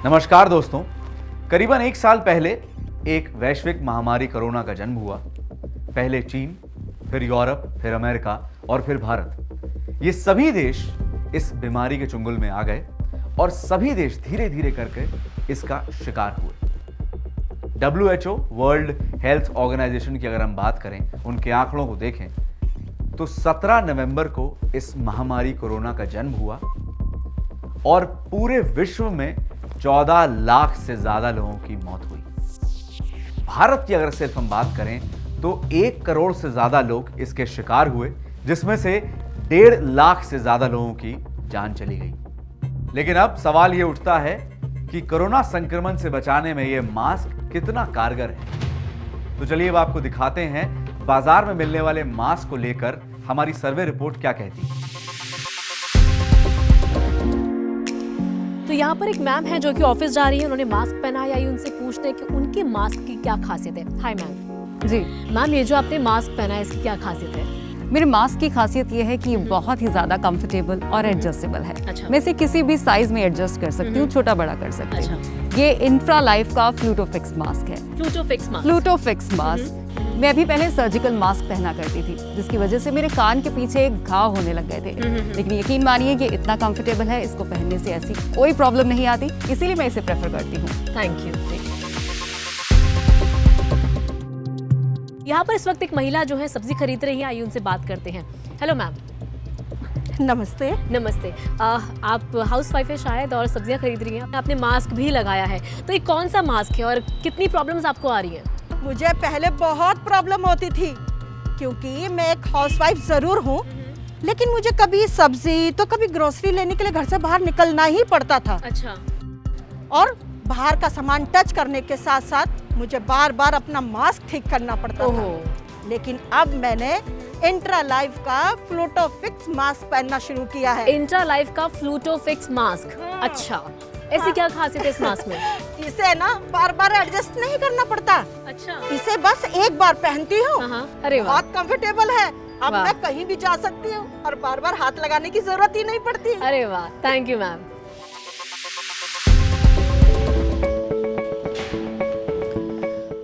नमस्कार दोस्तों। करीबन एक साल पहले एक वैश्विक महामारी कोरोना का जन्म हुआ। पहले चीन, फिर यूरोप, फिर अमेरिका और फिर भारत। ये सभी देश इस बीमारी के चुंगल में आ गए और सभी देश धीरे धीरे करके इसका शिकार हुए। WHO वर्ल्ड हेल्थ ऑर्गेनाइजेशन की अगर हम बात करें, उनके आंकड़ों को देखें तो 17 नवंबर को इस महामारी कोरोना का जन्म हुआ और पूरे विश्व में 14 लाख से ज्यादा लोगों की मौत हुई। भारत की अगर सिर्फ हम बात करें तो 1 करोड़ से ज्यादा लोग इसके शिकार हुए, जिसमें से 1.5 लाख से ज्यादा लोगों की जान चली गई। लेकिन अब सवाल यह उठता है कि कोरोना संक्रमण से बचाने में यह मास्क कितना कारगर है। तो चलिए अब आपको दिखाते हैं बाजार में मिलने वाले मास्क को लेकर हमारी सर्वे रिपोर्ट क्या कहती है। तो यहाँ पर एक मैम है जो कि ऑफिस जा रही है, उन्होंने मास्क पहना है। आइए उनसे पूछते हैं कि उनके मास्क की क्या खासियत है। Hi ma'am. जी मैम, ये जो आपने मास्क पहना है इसकी क्या खासियत है? मेरे मास्क की खासियत ये है कि ये बहुत ही ज़्यादा कंफर्टेबल और एडजस्टेबल है। अच्छा। मैं इसे किसी भी साइज में एडजस्ट कर सकती हूँ, छोटा बड़ा कर सकती हूँ। ये इंफ्रा लाइफ का फ्लूटोफिक्स मास्क है। फ्लूटोफिक्स मास्क। मैं भी पहले सर्जिकल मास्क पहना करती थी, जिसकी वजह से मेरे कान के पीछे घाव होने लग गए थे। लेकिन यकीन मानिए ये इतना कंफर्टेबल है, इसको पहनने से ऐसी कोई प्रॉब्लम नहीं आती, इसीलिए मैं इसे प्रेफर करती हूँ। Thank you. यहाँ पर इस वक्त एक महिला जो है सब्जी खरीद रही है, आइए उनसे बात करते हैं। Hello ma'am. नमस्ते। नमस्ते। आप हाउस वाइफ है शायद और सब्जियां खरीद रही हैं। आपने मास्क भी लगाया है, तो ये कौन सा मास्क है और कितनी प्रॉब्लम्स आपको आ रही हैं? मुझे पहले बहुत प्रॉब्लम होती थी, क्योंकि मैं एक हाउसवाइफ ज़रूर हूँ, लेकिन मुझे कभी सब्जी तो कभी ग्रोसरी लेने के लिए घर से बाहर निकलना ही पड़ता था। अच्छा। और बाहर का सामान टच करने के साथ साथ मुझे बार बार अपना मास्क ठीक करना पड़ता था। लेकिन अब मैंने इंट्रा लाइफ का फ्लूटोफिक्स मास्क पहनना शुरू किया है। इंट्रा लाइफ का फ्लूटोफिक्स मास्क। अच्छा, ऐसी क्या खासियत है इस मास्क में? इसे ना बार बार एडजस्ट नहीं करना पड़ता। अच्छा। इसे बस एक बार पहनती हूँ। अरे वाह। बहुत कंफर्टेबल है। अब वाह। मैं कहीं भी जा सकती हूँ और बार बार हाथ लगाने की जरूरत ही नहीं पड़ती। अरे वाह, थैंक यू मैम।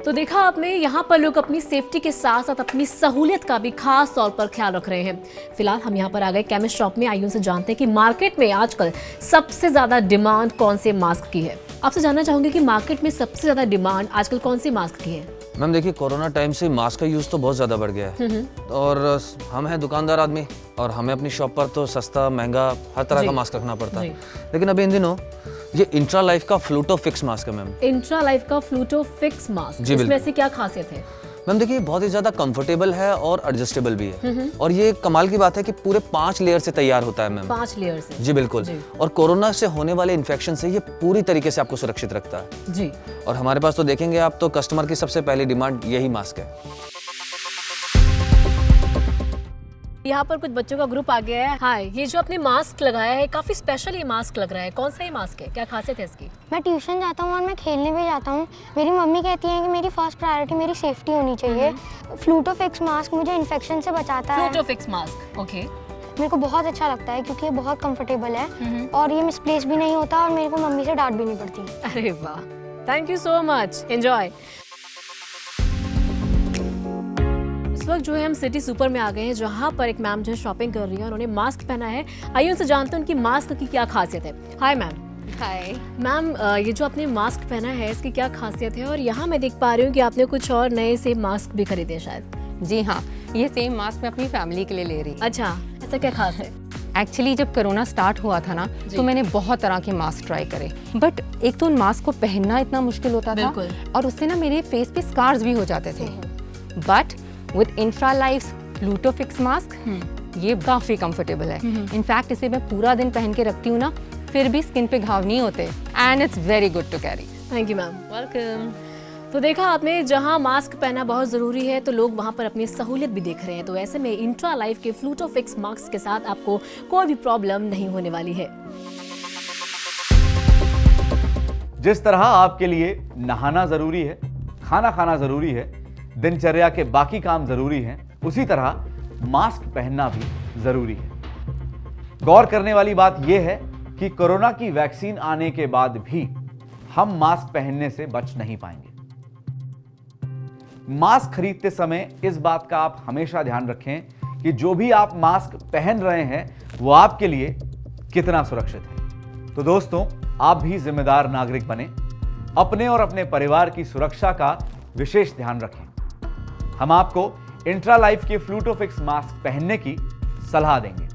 तो देखा आपने, यहाँ पर लोग अपनी सेफ्टी के साथ साथ अपनी सहूलियत का भी खास तौर पर ख्याल रख रहे हैं। फिलहाल हम यहाँ पर आ गए केमिस्ट शॉप में। आइए उनसे जानते हैं कि मार्केट में आजकल सबसे ज्यादा डिमांड कौन से मास्क की है। आपसे जानना चाहूंगी कि मार्केट में सबसे ज्यादा डिमांड आजकल कौन सी मास्क की है? मैम देखिए, कोरोना टाइम से मास्क का यूज़ तो बहुत ज़्यादा बढ़ गया है और हम हैं दुकानदार आदमी और हमें अपनी शॉप पर तो सस्ता महंगा हर तरह का मास्क रखना पड़ता है। लेकिन अभी इन दिनों ये इंट्रा लाइफ का फ्लूटोफिक्स मास्क है मैम। इंट्रा लाइफ का फ्लूटोफिक्स मास्क, जी इसमें ऐसी क्या खासियत है? मैम देखिए, बहुत ही ज़्यादा कंफर्टेबल है और एडजस्टेबल भी है। और ये कमाल की बात है कि पूरे 5 लेयर से तैयार होता है मैम। 5 लेयर से? जी बिल्कुल। और कोरोना से होने वाले इन्फेक्शन से ये पूरी तरीके से आपको सुरक्षित रखता है। जी। और हमारे पास तो देखेंगे आप, तो कस्टमर की सबसे पहली डिमांड यही मास्क है। यहाँ पर कुछ बच्चों का ग्रुप आ गया है। हाय, ये जो आपने मास्क लगाया है काफी स्पेशल ये मास्क लग रहा है। कौन सा ये मास्क है, क्या खासियत है इसकी? मैं ट्यूशन जाता हूँ और मैं खेलने भी जाता हूँ। मेरी मम्मी कहती है कि मेरी फर्स्ट प्रायोरिटी मेरी सेफ्टी होनी चाहिए। फ्लूटोफिक्स मास्क मुझे इन्फेक्शन से बचाता है। फ्लूटोफिक्स मास्क, ओके। मेरे को बहुत अच्छा लगता है क्योंकि ये बहुत कंफर्टेबल है और ये मिसप्लेस भी नहीं होता और मेरे को मम्मी से डांट भी नहीं पड़ती। अरे वाह, thank you so much, enjoy. इस वक्त जो है हम सिटी सुपर में आ गए हैं, जहाँ पर एक मैम जो है शॉपिंग कर रही है। उन्होंने मास्क पहना है। आइए उनसे जानते हैं उनकी मास्क की क्या खासियत है। Hi ma'am. हाय मैम, ये जो आपने मास्क पहना है इसकी क्या खासियत है? और यहाँ मैं देख पा रही हूँ कि आपने कुछ और नए से मास्क भी खरीदे शायद। जी हाँ, ये सेम मास्क मैं अपनी फैमिली के लिए ले रही। अच्छा, ऐसा क्या खास है? एक्चुअली जब कोरोना स्टार्ट हुआ था ना, तो मैंने बहुत तरह के मास्क ट्राई करे, बट एक तो उन मास्क को पहनना इतना मुश्किल होता था और उससे ना मेरे फेस पे स्कार्स भी हो जाते थे। बट विद इंफ्रा लाइफ फ्लूटोफिक्स मास्क ये काफ़ी कंफर्टेबल है। इनफैक्ट इसे मैं पूरा दिन पहन के रखती हूँ ना, फिर भी स्किन पे घाव नहीं होते and it's very good to carry. Thank you ma'am. Welcome. तो देखा आपने, जहां मास्क पहनना बहुत ज़रूरी है तो लोग वहां पर अपनी सहूलियत भी देख रहे हैं। तो ऐसे में इंट्रा लाइफ के फ्लूटोफिक्स मास्क के साथ आपको कोई भी प्रॉब्लम नहीं होने वाली है। जिस तरह आपके लिए नहाना जरूरी है, खाना खाना जरूरी है, दिनचर्या के बाकी काम जरूरी हैं, उसी तरह मास्क पहनना भी जरूरी है। गौर करने वाली बात यह है कि कोरोना की वैक्सीन आने के बाद भी हम मास्क पहनने से बच नहीं पाएंगे। मास्क खरीदते समय इस बात का आप हमेशा ध्यान रखें कि जो भी आप मास्क पहन रहे हैं वो आपके लिए कितना सुरक्षित है। तो दोस्तों, आप भी जिम्मेदार नागरिक बने, अपने और अपने परिवार की सुरक्षा का विशेष ध्यान रखें। हम आपको इंट्रा लाइफ के फ्लूटोफिक्स मास्क पहनने की सलाह देंगे।